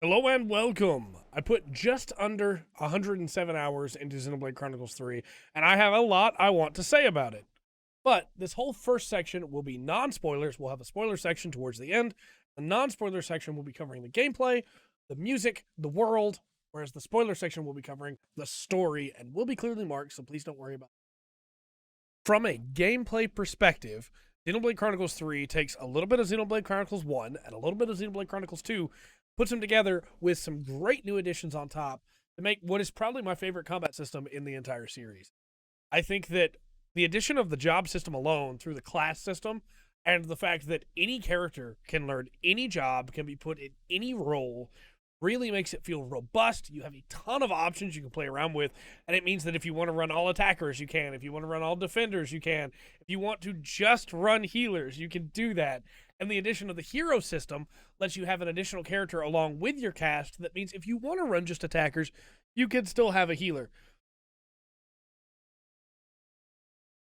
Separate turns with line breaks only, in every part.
Hello and welcome. I put just under 107 hours into Xenoblade Chronicles 3, and I have a lot I want to say about it. But this whole first section will be non-spoilers. We'll have a spoiler section towards the end. The non-spoiler section will be covering the gameplay, the music, the world, whereas the spoiler section will be covering the story and will be clearly marked, so please don't worry about it. From a gameplay perspective, Xenoblade Chronicles 3 takes a little bit of Xenoblade Chronicles 1 and a little bit of Xenoblade Chronicles 2, puts them together with some great new additions on top to make what is probably my favorite combat system in the entire series. I think that the addition of the job system alone through the class system and the fact that any character can learn any job, can be put in any role, really makes it feel robust. You have a ton of options you can play around with, and it means that if you want to run all attackers, you can. If you want to run all defenders, you can. If you want to just run healers, you can do that. And the addition of the hero system lets you have an additional character along with your cast. That means if you want to run just attackers, you can still have a healer.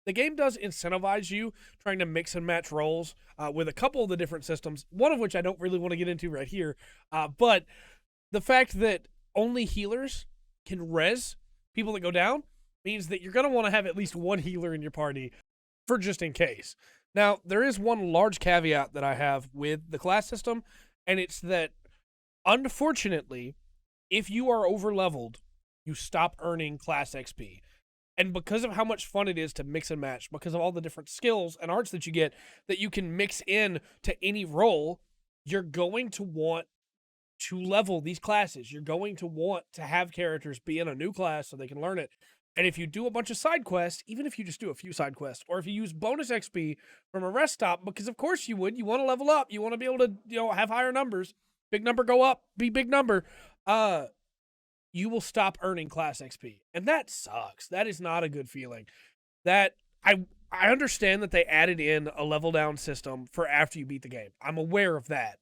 The game does incentivize you trying to mix and match roles with a couple of the different systems, one of which I don't really want to get into right here. But the fact that only healers can res people that go down means that you're going to want to have at least one healer in your party for just in case. Now, there is one large caveat that I have with the class system, and it's that, unfortunately, if you are over leveled, you stop earning class XP. And because of how much fun it is to mix and match, because of all the different skills and arts that you get that you can mix in to any role, you're going to want to level these classes. You're going to want to have characters be in a new class so they can learn it. And if you do a bunch of side quests, even if you just do a few side quests, or if you use bonus XP from a rest stop, because of course you would, you want to level up, you want to be able to, have higher numbers, big number go up, be big number, you will stop earning class XP. And that sucks. That is not a good feeling. That I understand that they added in a level down system for after you beat the game. I'm aware of that.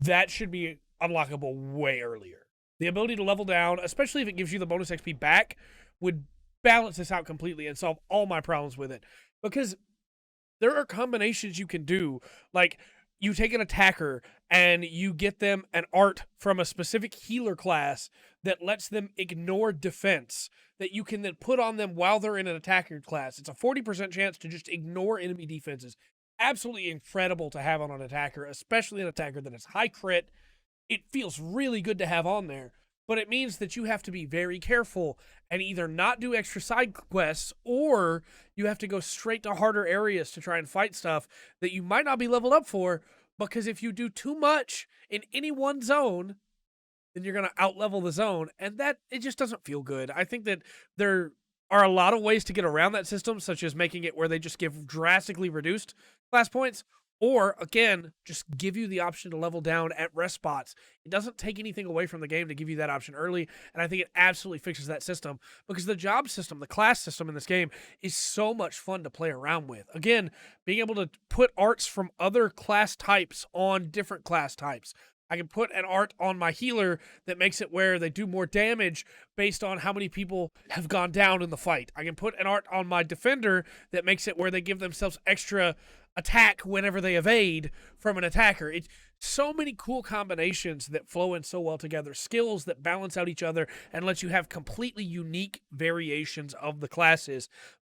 That should be unlockable way earlier. The ability to level down, especially if it gives you the bonus XP back, would balance this out completely and solve all my problems with it. Because there are combinations you can do, like you take an attacker and you get them an art from a specific healer class that lets them ignore defense that you can then put on them while they're in an attacker class. It's a 40% chance to just ignore enemy defenses. Absolutely incredible to have on an attacker, especially an attacker that is high crit. It feels really good to have on there, but it means that you have to be very careful and either not do extra side quests, or you have to go straight to harder areas to try and fight stuff that you might not be leveled up for, because if you do too much in any one zone, then you're going to outlevel the zone, and that it just doesn't feel good. I think that there are a lot of ways to get around that system, such as making it where they just give drastically reduced class points, or, again, just give you the option to level down at rest spots. It doesn't take anything away from the game to give you that option early, and I think it absolutely fixes that system, because the job system, the class system in this game, is so much fun to play around with. Again, being able to put arts from other class types on different class types. I can put an art on my healer that makes it where they do more damage based on how many people have gone down in the fight. I can put an art on my defender that makes it where they give themselves extra attack whenever they evade from an attacker. It's so many cool combinations that flow in so well together, skills that balance out each other and let you have completely unique variations of the classes.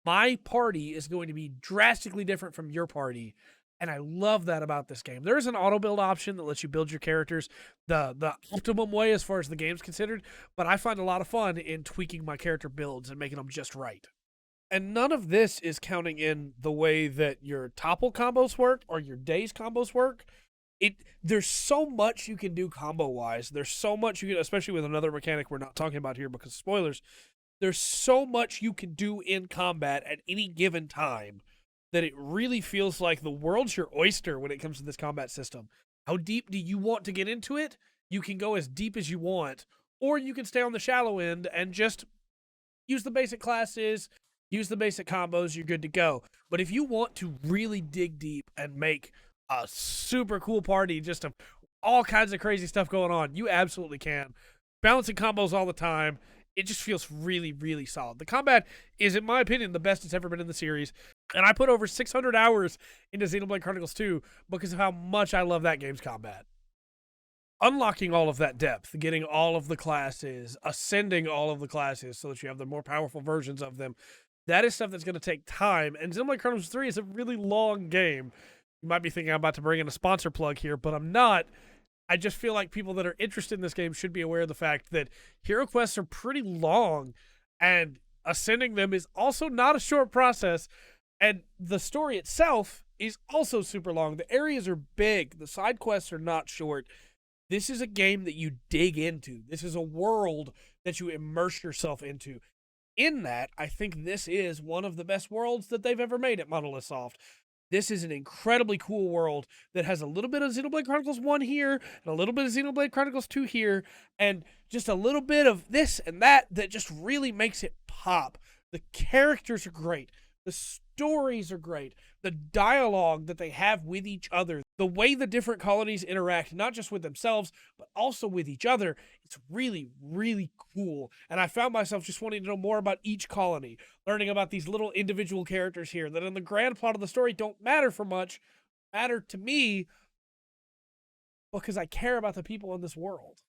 My party is going to be drastically different from your party, and I love that about this game. There is an auto build option that lets you build your characters the optimum way as far as the game's considered, but I find a lot of fun in tweaking my character builds and making them just right. And none of this is counting in the way that your topple combos work or your days combos work. There's so much you can do combo wise. There's so much you can, especially with another mechanic we're not talking about here because of spoilers. There's so much you can do in combat at any given time that it really feels like the world's your oyster when it comes to this combat system. How deep do you want to get into it? You can go as deep as you want, or you can stay on the shallow end and just use the basic classes, use the basic combos, you're good to go. But if you want to really dig deep and make a super cool party, just of all kinds of crazy stuff going on, you absolutely can. Balancing combos all the time, it just feels really, really solid. The combat is, in my opinion, the best it's ever been in the series. And I put over 600 hours into Xenoblade Chronicles 2 because of how much I love that game's combat. unlocking all of that depth, getting all of the classes, ascending all of the classes so that you have the more powerful versions of them, that is stuff that's going to take time. And Xenoblade Chronicles 3 is a really long game. You might be thinking I'm about to bring in a sponsor plug here, but I'm not. I just feel like people that are interested in this game should be aware of the fact that hero quests are pretty long, and ascending them is also not a short process. And the story itself is also super long. The areas are big. The side quests are not short. This is a game that you dig into. This is a world that you immerse yourself into. In that, I think this is one of the best worlds that they've ever made at Monolith Soft. This is an incredibly cool world that has a little bit of Xenoblade Chronicles 1 here, and a little bit of Xenoblade Chronicles 2 here, and just a little bit of this and that just really makes it pop. The characters are great. The stories are great. The dialogue that they have with each other, the way the different colonies interact, not just with themselves, but also with each other, it's really, really cool. And I found myself just wanting to know more about each colony, learning about these little individual characters here that in the grand plot of the story don't matter for much, matter to me because I care about the people in this world.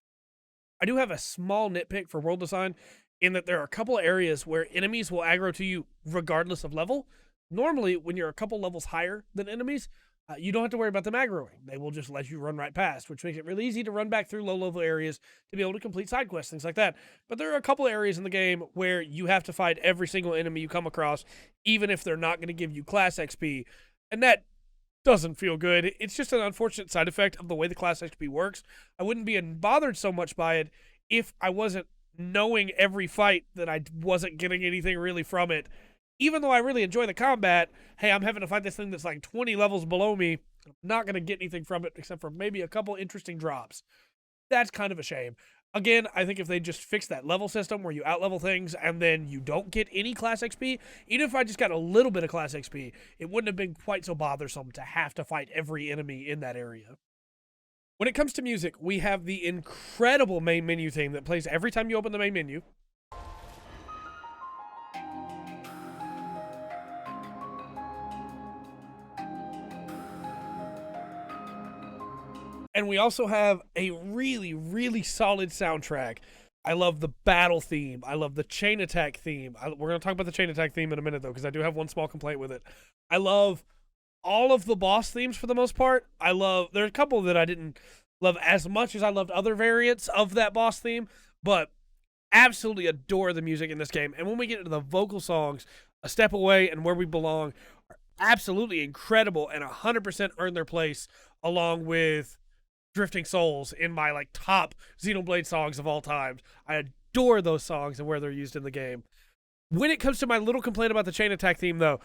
I do have a small nitpick for world design in that there are a couple areas where enemies will aggro to you regardless of level. Normally, when you're a couple levels higher than enemies, you don't have to worry about them aggroing. They will just let you run right past, which makes it really easy to run back through low-level areas to be able to complete side quests, things like that. But there are a couple areas in the game where you have to fight every single enemy you come across, even if they're not going to give you class XP. And that doesn't feel good. It's just an unfortunate side effect of the way the class XP works. I wouldn't be bothered so much by it if I wasn't knowing every fight that I wasn't getting anything really from it. Even though I really enjoy the combat, hey, I'm having to fight this thing that's like 20 levels below me. I'm not going to get anything from it except for maybe a couple interesting drops. That's kind of a shame. Again, I think if they just fix that level system where you outlevel things and then you don't get any class XP, even if I just got a little bit of class XP, it wouldn't have been quite so bothersome to have to fight every enemy in that area. When it comes to music, we have the incredible main menu theme that plays every time you open the main menu. And we also have a really, really solid soundtrack. I love the battle theme. I love the chain attack theme. We're going to talk about the chain attack theme in a minute, though, because I do have one small complaint with it. I love all of the boss themes for the most part. There's a couple that I didn't love as much as I loved other variants of that boss theme, but absolutely adore the music in this game. And when we get into the vocal songs, A Step Away and Where We Belong are absolutely incredible and 100% earn their place along with Drifting Souls in my top Xenoblade songs of all time. I adore those songs and where they're used in the game. When it comes to my little complaint about the chain attack theme, though,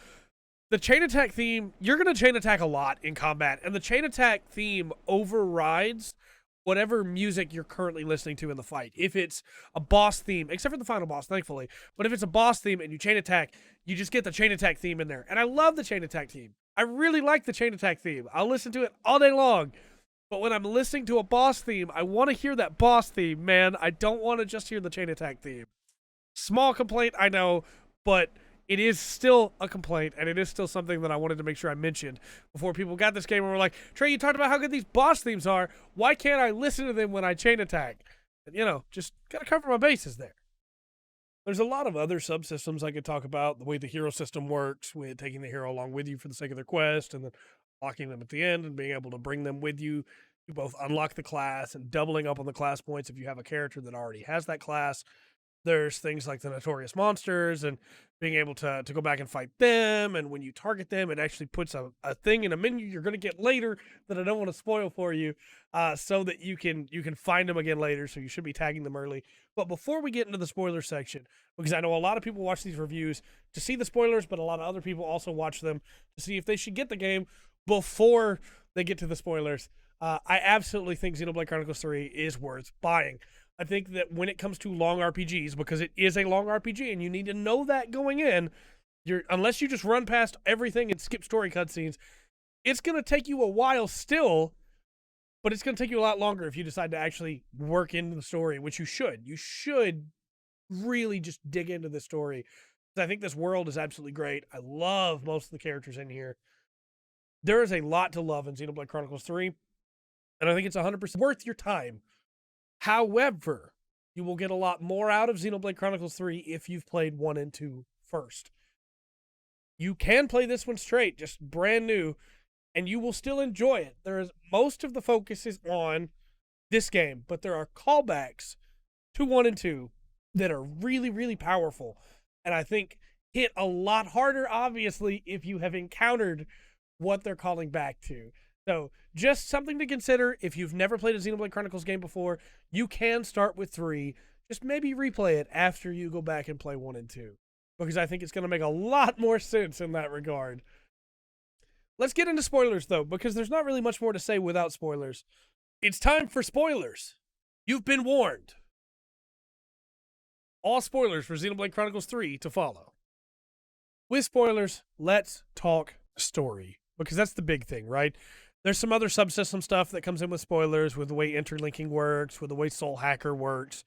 the chain attack theme, you're going to chain attack a lot in combat, and the chain attack theme overrides whatever music you're currently listening to in the fight. If it's a boss theme, except for the final boss, thankfully, but if it's a boss theme and you chain attack, you just get the chain attack theme in there. And I love the chain attack theme. I really like the chain attack theme. I'll listen to it all day long. But when I'm listening to a boss theme, I want to hear that boss theme, man. I don't want to just hear the chain attack theme. Small complaint, I know, but it is still a complaint, and it is still something that I wanted to make sure I mentioned before people got this game and were like, Trey, you talked about how good these boss themes are. Why can't I listen to them when I chain attack? And, just got to cover my bases there. There's a lot of other subsystems I could talk about. The way the hero system works with taking the hero along with you for the sake of their quest and then locking them at the end and being able to bring them with you to both unlock the class and doubling up on the class points if you have a character that already has that class. There's things like the notorious monsters and being able to go back and fight them. And when you target them, it actually puts a thing in a menu you're going to get later that I don't want to spoil for you so that you can find them again later. So you should be tagging them early. But before we get into the spoiler section, because I know a lot of people watch these reviews to see the spoilers, but a lot of other people also watch them to see if they should get the game before they get to the spoilers. I absolutely think Xenoblade Chronicles 3 is worth buying. I think that when it comes to long RPGs, because it is a long RPG and you need to know that going in, unless you just run past everything and skip story cutscenes, it's going to take you a while still, but it's going to take you a lot longer if you decide to actually work into the story, which you should. You should really just dig into the story. I think this world is absolutely great. I love most of the characters in here. There is a lot to love in Xenoblade Chronicles 3. and I think it's 100% worth your time. However, you will get a lot more out of Xenoblade Chronicles 3 if you've played 1 and 2 first. You can play this one straight, just brand new, and you will still enjoy it. Most of the focus is on this game, but there are callbacks to 1 and 2 that are really, really powerful, and I think hit a lot harder, obviously, if you have encountered what they're calling back to. So, just something to consider. If you've never played a Xenoblade Chronicles game before, you can start with 3. Just maybe replay it after you go back and play 1 and 2, because I think it's going to make a lot more sense in that regard. Let's get into spoilers, though, because there's not really much more to say without spoilers. It's time for spoilers. You've been warned. All spoilers for Xenoblade Chronicles 3 to follow. With spoilers, let's talk story, because that's the big thing, right? There's some other subsystem stuff that comes in with spoilers, with the way interlinking works, with the way Soul Hacker works.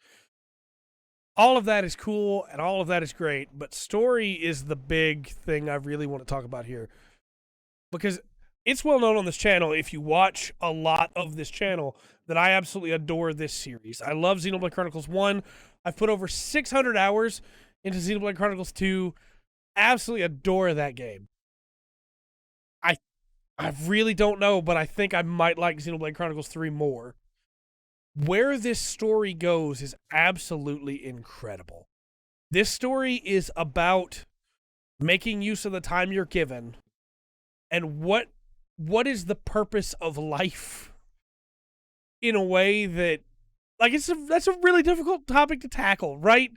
All of that is cool, and all of that is great, but story is the big thing I really want to talk about here. Because it's well known on this channel, if you watch a lot of this channel, that I absolutely adore this series. I love Xenoblade Chronicles 1. I've put over 600 hours into Xenoblade Chronicles 2. Absolutely adore that game. I really don't know, but I think I might like Xenoblade Chronicles 3 more. Where this story goes is absolutely incredible. This story is about making use of the time you're given, and what is the purpose of life in a way that, like, that's a really difficult topic to tackle, right?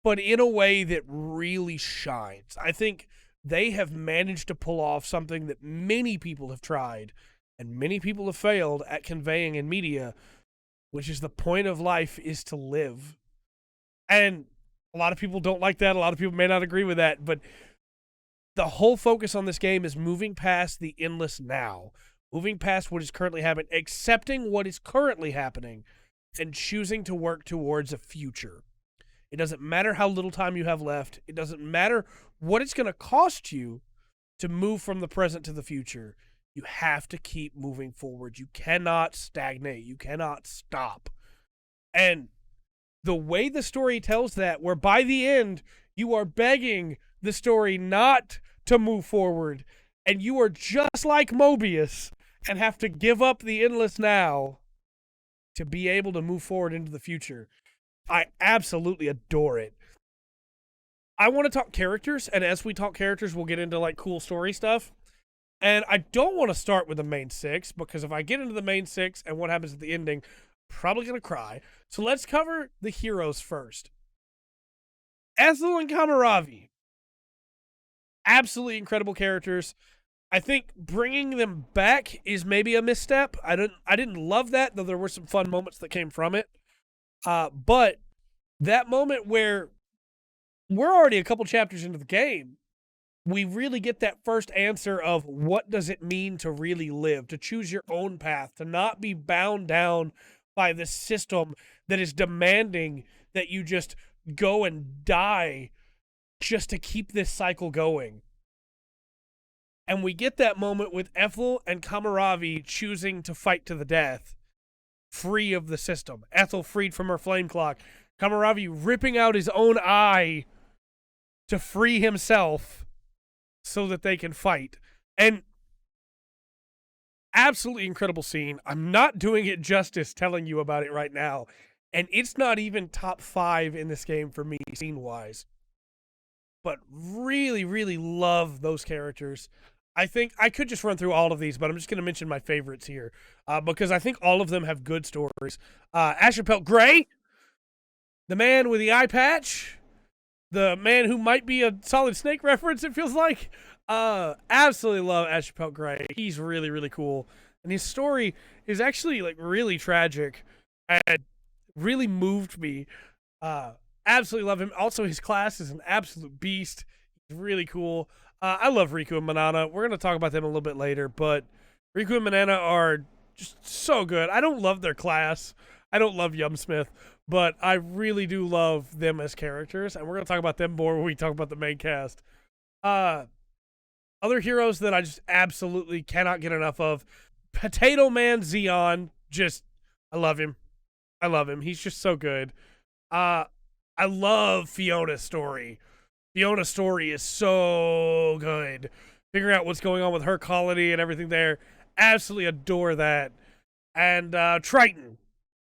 But in a way that really shines. I think they have managed to pull off something that many people have tried and many people have failed at conveying in media, which is the point of life is to live. And a lot of people don't like that. A lot of people may not agree with that, but the whole focus on this game is moving past the endless now, moving past what is currently happening, accepting what is currently happening, and choosing to work towards a future. It doesn't matter how little time you have left. It doesn't matter what it's going to cost you to move from the present to the future. You have to keep moving forward. You cannot stagnate. You cannot stop. And the way the story tells that, where by the end, you are begging the story not to move forward, and you are just like Mobius and have to give up the endless now to be able to move forward into the future. I absolutely adore it. I want to talk characters, and as we talk characters, we'll get into like cool story stuff. And I don't want to start with the main 6, because if I get into the main 6 and what happens at the ending, I'm probably going to cry. So let's cover the heroes first. Ethel and Kamaravi. Absolutely incredible characters. I think bringing them back is maybe a misstep. I didn't love that, though there were some fun moments that came from it. But that moment where we're already a couple chapters into the game, we really get that first answer of what does it mean to really live, to choose your own path, to not be bound down by this system that is demanding that you just go and die just to keep this cycle going. And we get that moment with Ethel and Kamaravi choosing to fight to the death, free of the system. Ethel freed from her flame clock. Kamaravi ripping out his own eye to free himself so that they can fight. And absolutely incredible scene. I'm not doing it justice telling you about it right now. And it's not even top 5 in this game for me, scene-wise. But really, really love those characters. I think I could just run through all of these, but I'm just going to mention my favorites here. Because I think all of them have good stories. Ashapelt Gray, the man with the eye patch. The man who might be a Solid Snake reference, it feels like. Absolutely love Ashapelt Gray. He's really, really cool. And his story is actually like really tragic and really moved me. Absolutely love him. Also, his class is an absolute beast. He's really cool. I love Riku and Manana. We're going to talk about them a little bit later, but Riku and Manana are just so good. I don't love their class. I don't love Yumsmith, but I really do love them as characters, and we're going to talk about them more when we talk about the main cast. Other heroes that I just absolutely cannot get enough of. Potato Man Xeon, just, I love him. I love him. He's just so good. Uh, I love Fiona's story. Fiona's story is so good. Figuring out what's going on with her colony and everything there. Absolutely adore that. And Triton.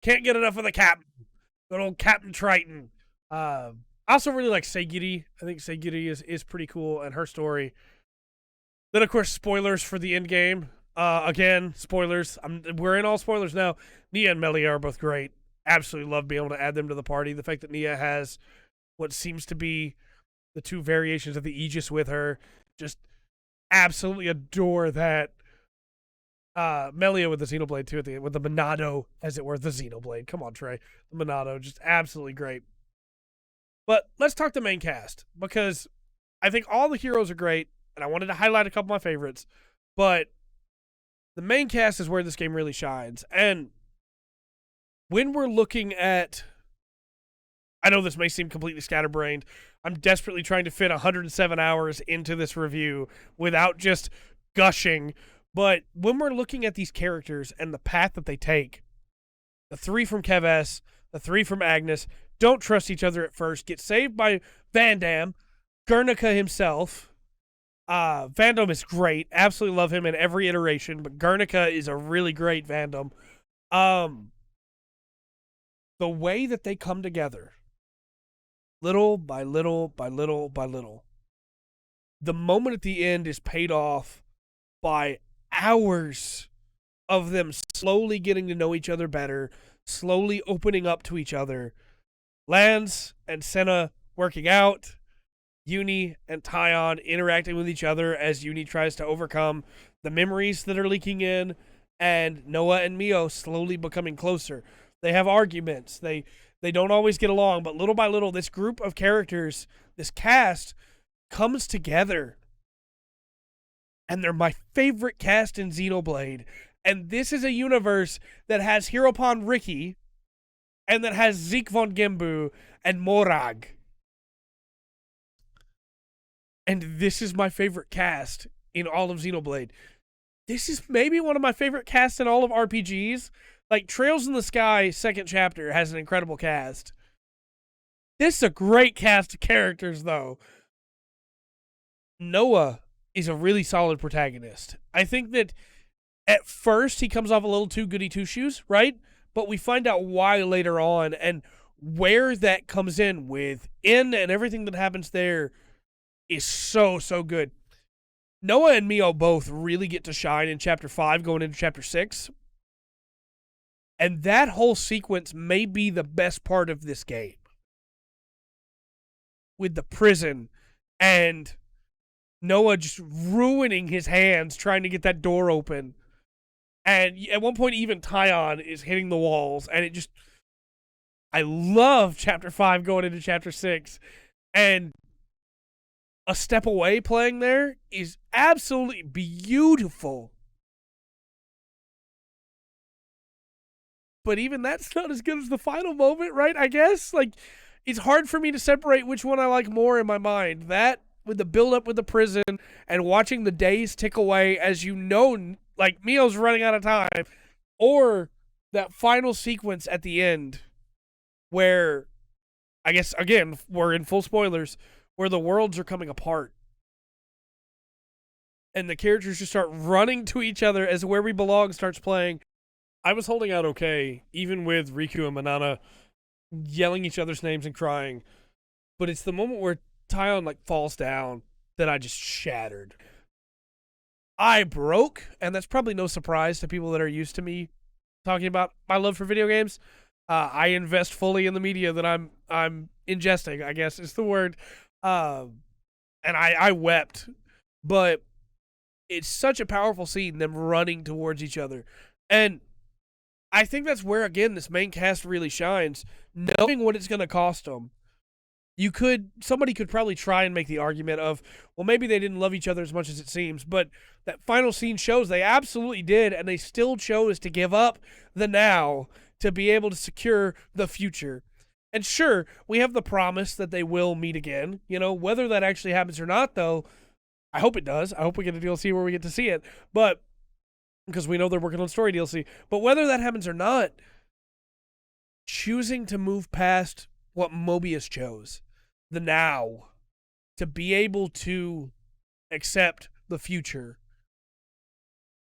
Can't get enough of the captain. Good old Captain Triton. I also really like Seigiri. I think Seigiri is pretty cool, and her story. Then, of course, spoilers for the end game. Again, spoilers. We're in all spoilers now. Nia and Melia are both great. Absolutely love being able to add them to the party. The fact that Nia has what seems to be the two variations of the Aegis with her. Just absolutely adore that. Melia with the Xenoblade too at the end, with the Monado, as it were, the Xenoblade. Come on, Trey. The Monado, just absolutely great. But let's talk the main cast, because I think all the heroes are great, and I wanted to highlight a couple of my favorites, but the main cast is where this game really shines. And when we're looking at, I know this may seem completely scatterbrained, I'm desperately trying to fit 107 hours into this review without just gushing, but when we're looking at these characters and the path that they take, the three from Keves, the three from Agnes, don't trust each other at first, get saved by Vandam, Guernica himself. Vandam is great. Absolutely love him in every iteration, but Guernica is a really great Vandam. The way that they come together, little by little by little by little, the moment at the end is paid off by hours of them slowly getting to know each other better, slowly opening up to each other. Lance and Senna working out, Uni and Tyon interacting with each other as Uni tries to overcome the memories that are leaking in, and Noah and Mio slowly becoming closer. They have arguments. They don't always get along, but little by little, this group of characters, this cast, comes together. And they're my favorite cast in Xenoblade. And this is a universe that has Hiropan Riki, and that has Zeke von Gembu and Morag. And this is my favorite cast in all of Xenoblade. This is maybe one of my favorite casts in all of RPGs. Like, Trails in the Sky, second chapter, has an incredible cast. This is a great cast of characters, though. Noah is a really solid protagonist. I think that at first he comes off a little too goody two-shoes, right? But we find out why later on, and where that comes in with and everything that happens there is so, so good. Noah and Mio both really get to shine in Chapter 5 going into Chapter 6. And that whole sequence may be the best part of this game. With the prison and Noah just ruining his hands trying to get that door open. And at one point, even Tyon is hitting the walls. And it just, I love Chapter 5 going into Chapter 6. And A Step Away playing there is absolutely beautiful. But even that's not as good as the final moment, right? I guess. Like, it's hard for me to separate which one I like more in my mind. That, with the build-up with the prison, and watching the days tick away as you know, like, Mio's running out of time. Or that final sequence at the end where, I guess, again, we're in full spoilers, where the worlds are coming apart. And the characters just start running to each other as Where We Belong starts playing. I was holding out okay, even with Riku and Manana yelling each other's names and crying. But it's the moment where Tyon, like, falls down that I just shattered. I broke, and that's probably no surprise to people that are used to me talking about my love for video games. I invest fully in the media that I'm ingesting, I guess is the word. And I wept. But it's such a powerful scene, them running towards each other. And I think that's where, again, this main cast really shines. Knowing what it's going to cost them. Somebody could probably try and make the argument of, well, maybe they didn't love each other as much as it seems, but that final scene shows they absolutely did, and they still chose to give up the now to be able to secure the future. And sure, we have the promise that they will meet again. You know, whether that actually happens or not, though, I hope it does. I hope we get a DLC where we get to see it. But because we know they're working on story DLC. But whether that happens or not, choosing to move past what Mobius chose, the now, to be able to accept the future,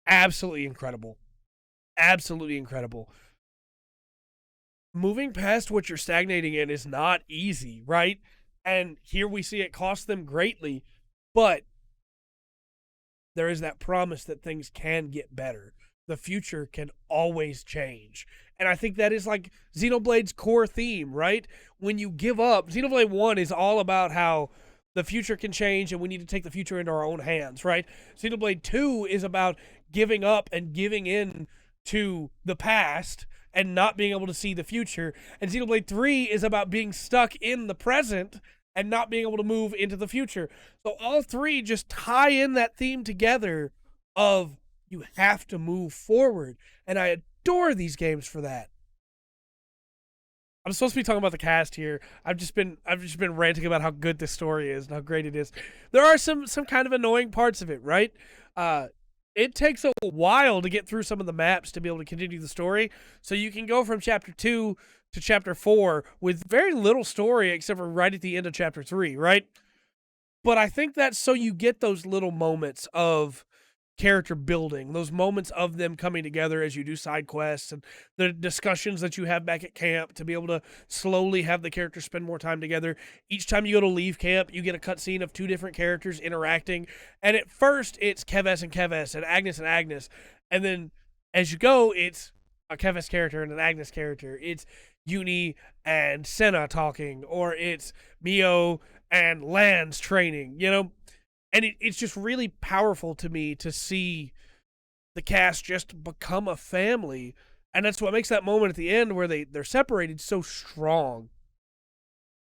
absolutely incredible. Absolutely incredible. Moving past what you're stagnating in is not easy, right? And here we see it cost them greatly, but there is that promise that things can get better. The future can always change. And I think that is like Xenoblade's core theme, right? When you give up, Xenoblade 1 is all about how the future can change and we need to take the future into our own hands, right? Xenoblade 2 is about giving up and giving in to the past and not being able to see the future. And Xenoblade 3 is about being stuck in the present and not being able to move into the future. So all three just tie in that theme together of you have to move forward. And I adore these games for that. I'm supposed to be talking about the cast here. I've just been ranting about how good this story is and how great it is. There are some kind of annoying parts of it, right? It takes a while to get through some of the maps to be able to continue the story. So you can go from chapter 2 to chapter 4 with very little story except for right at the end of chapter 3, right? But I think that's so you get those little moments of character building, those moments of them coming together as you do side quests and the discussions that you have back at camp to be able to slowly have the characters spend more time together. Each time you go to leave camp, you get a cutscene of two different characters interacting. And at first, it's Keves and Agnes and Agnes. And then as you go, it's a Keves character and an Agnes character. It's Uni and Senna talking, or it's Mio and Lance training, you know? And it's just really powerful to me to see the cast just become a family. And that's what makes that moment at the end where they're separated so strong.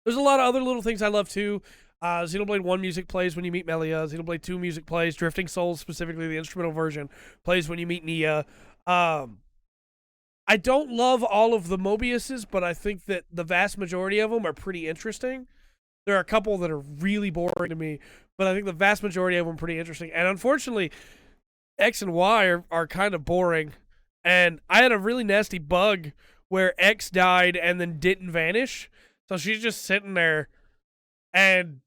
There's a lot of other little things I love too. Xenoblade 1 music plays when you meet Melia. Xenoblade 2 music plays. Drifting Souls, specifically the instrumental version, plays when you meet Nia. I don't love all of the Mobiuses, but I think that the vast majority of them are pretty interesting. There are a couple that are really boring to me, but I think the vast majority of them are pretty interesting. And unfortunately, X and Y are kind of boring. And I had a really nasty bug where X died and then didn't vanish. So she's just sitting there. And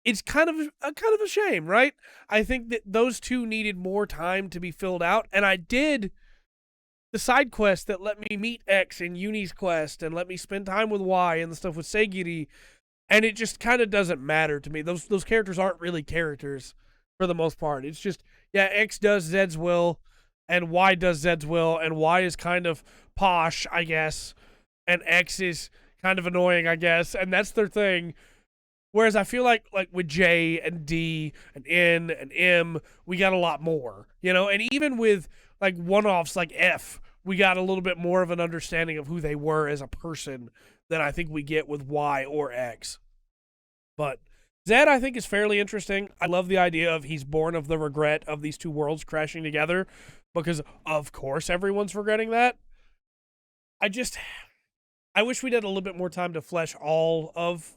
it's kind of a shame, right? I think that those two needed more time to be filled out. And I did the side quest that let me meet X in Uni's quest and let me spend time with Y and the stuff with Seigiri. And it just kind of doesn't matter to me. Those characters aren't really characters for the most part. It's just, yeah, X does Zed's will, and Y does Zed's will, and Y is kind of posh, I guess, and X is kind of annoying, I guess, and that's their thing. Whereas I feel like with J and D and N and M, we got a lot more, you know? And even with like one-offs like F, we got a little bit more of an understanding of who they were as a person than I think we get with Y or X. But Zed, I think, is fairly interesting. I love the idea of he's born of the regret of these two worlds crashing together, because of course everyone's regretting that. I wish we'd had a little bit more time to flesh all of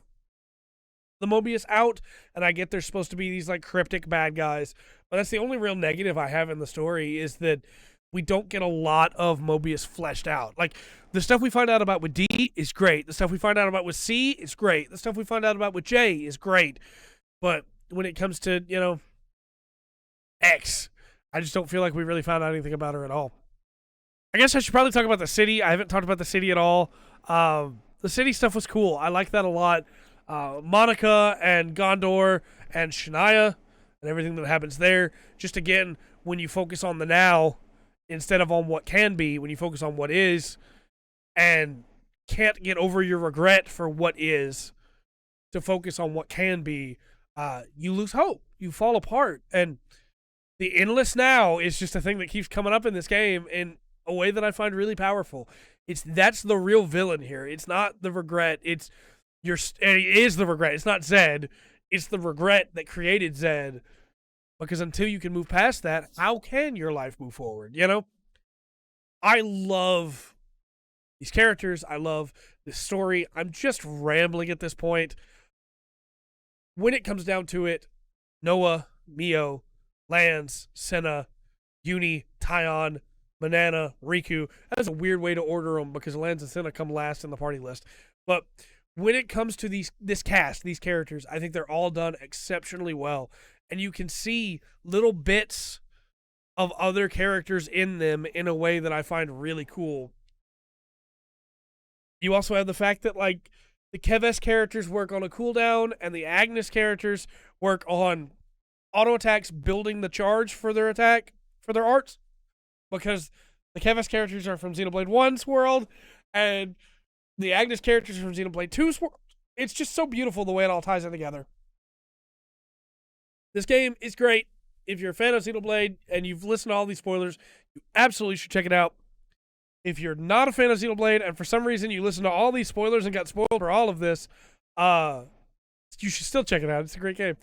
the Mobius out, and I get there's supposed to be these like cryptic bad guys, but that's the only real negative I have in the story, is that we don't get a lot of Mobius fleshed out. Like, the stuff we find out about with D is great. The stuff we find out about with C is great. The stuff we find out about with J is great. But when it comes to, you know, X, I just don't feel like we really found out anything about her at all. I guess I should probably talk about the city. I haven't talked about the city at all. The city stuff was cool. I like that a lot. Monica and Gondor and Shania and everything that happens there. Just again, when you focus on the now instead of on what can be, when you focus on what is and can't get over your regret for what is to focus on what can be, you lose hope. You fall apart. And the endless now is just a thing that keeps coming up in this game in a way that I find really powerful. That's the real villain here. It's not the regret. It is the regret. It's not Zed. It's the regret that created Zed. Because until you can move past that, how can your life move forward? You know? I love these characters. I love this story. I'm just rambling at this point. When it comes down to it, Noah, Mio, Lance, Senna, Uni, Taion, Manana, Riku. That's a weird way to order them because Lance and Senna come last in the party list. But when it comes to this cast, these characters, I think they're all done exceptionally well. And you can see little bits of other characters in them in a way that I find really cool. You also have the fact that, like, the Keves characters work on a cooldown, and the Agnes characters work on auto attacks building the charge for their attack, for their arts. Because the Keves characters are from Xenoblade 1's world, and the Agnes characters are from Xenoblade 2's world. It's just so beautiful the way it all ties in together. This game is great. If you're a fan of Xenoblade and you've listened to all these spoilers, you absolutely should check it out. If you're not a fan of Xenoblade and for some reason you listened to all these spoilers and got spoiled for all of this, you should still check it out. It's a great game.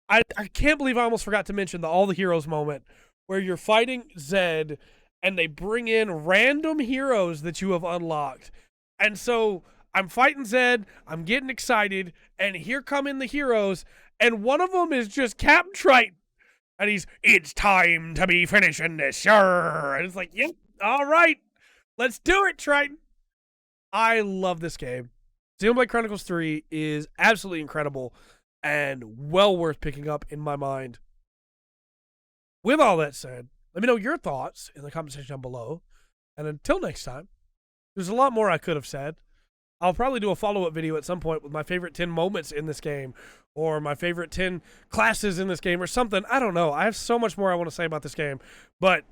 I can't believe I almost forgot to mention the All the Heroes moment where you're fighting Zed and they bring in random heroes that you have unlocked. And so I'm fighting Zed, I'm getting excited, and here come in the heroes, and one of them is just Captain Triton. And it's time to be finishing this, sure. And it's like, yep, all right, let's do it, Triton. I love this game. Xenoblade Chronicles 3 is absolutely incredible and well worth picking up in my mind. With all that said, let me know your thoughts in the comment section down below. And until next time, there's a lot more I could have said. I'll probably do a follow-up video at some point with my favorite 10 moments in this game or my favorite 10 classes in this game or something. I don't know. I have so much more I want to say about this game, but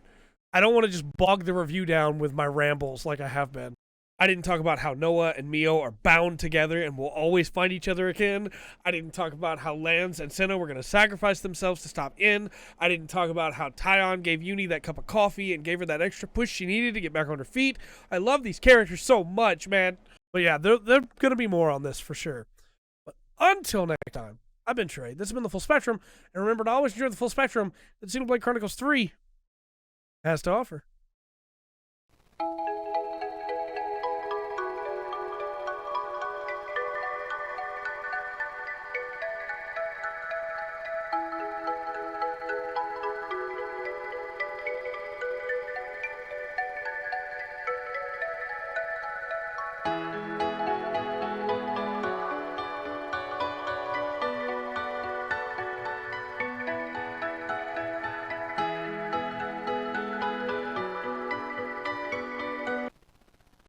I don't want to just bog the review down with my rambles like I have been. I didn't talk about how Noah and Mio are bound together and will always find each other again. I didn't talk about how Lance and Senna were going to sacrifice themselves to stop In. I didn't talk about how Taion gave Uni that cup of coffee and gave her that extra push she needed to get back on her feet. I love these characters so much, man. But yeah, they're going to be more on this for sure. But until next time, I've been Trey. This has been The Full Spectrum. And remember to always enjoy the full spectrum that Xenoblade Chronicles 3 has to offer.